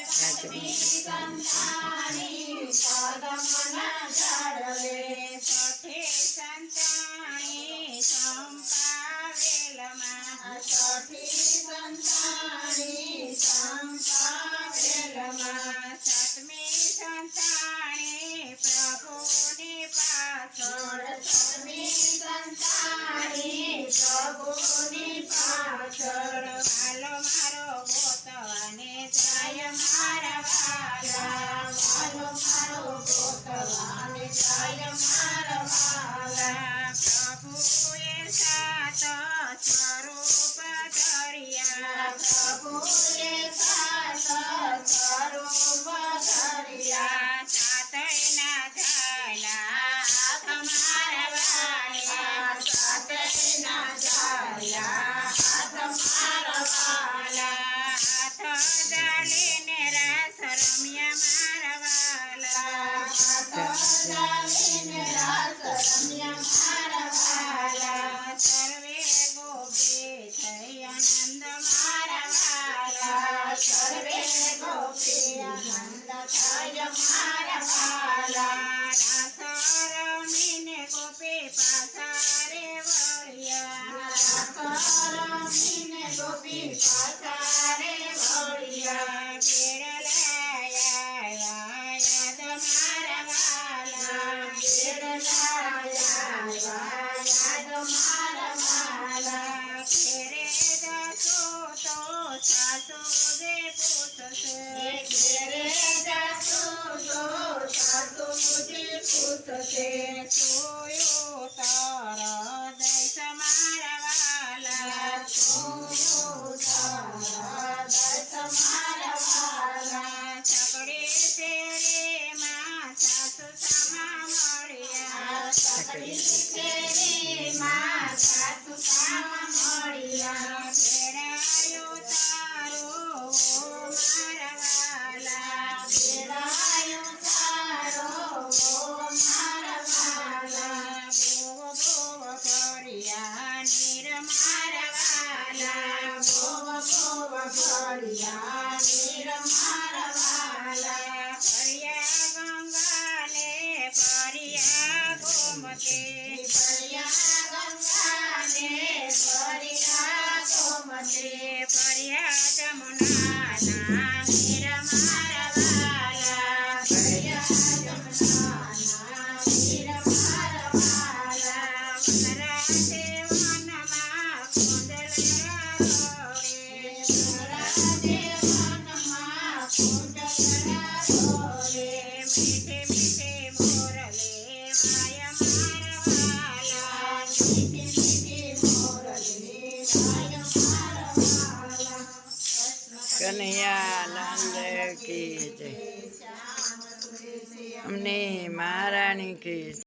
સાતમી સંતાણી પદમના જાળવે છઠ્ઠી સંતાણી સંપાવેલમાં છઠ્ઠી સંતાણી સંપાવેલમાં સાતમી સંતાણી પ્રભુની પાછળ સાતમી સંતાણી પ્રભુની પાછળ વાલો મારો ગોતવાને જાય મારા વાલા વાલો મારો ગોતવાને જાય મારા વાલા પ્રભુએ સાત સ્વરૂપ ધર્યા પ્રભુએ સાત સ્વરૂપ ધર્યા સાતયના ઝાલા તમારા વાલા સાતયના ઝાલા તમારા વાલા હાથ જાલીને રાસ રમ્યા મારા વાલા હાથ જાલીને રાસ રમ્યા મારા વાલા સર્વે ગોપી થઈ આનંદ મારા વાલા સર્વે ગોપી આનંદ થઈ મારા વાલા રાસ રમીને ગોપી પાસારે વળ્યા રાસ રમીને ગોપી પાસારે વળ્યા યાદ મારા વાલા યાદ મારા વાલા ઘેરે જશો તો સાસુ જે પૂછશે ઘેરે જશો તો સાસુ જે પૂછશે જોયો તારા દૈસ મારા વાલા જોયો તારા દૈસ મારા વાલા છકડે તેરે માં સાસુ સામા મળ્યા છકડી તેરે માં સાસુ સામા મળ્યા ભેળાયો તારો મારા વાલા ભેળાયો તારો મારા વાલા ભોવ ભોવ કર્યા નીર મારા વાલા ભોવ ભોવ કર્યા નીર મારા વાલા ફર્યા ગંગાને ફર્યા ગોમતે ફર્યા ગંગાને ફર્યા ગોમતે ફર્યા જમુનાના નીર મારા વાલા ફર્યા જમુનાના નીર મારા વાલા વનરાજે વનમાં કુંડલરા રોડે વનરાજે વનમાં કુંડલરા રોડે મીઠે મીઠે મોરલે વાય મારા વાલા મીઠે મીઠે મોરલે વાય મારા વાલા કનૈયા લાલ કી જય અમને મહારાણી કી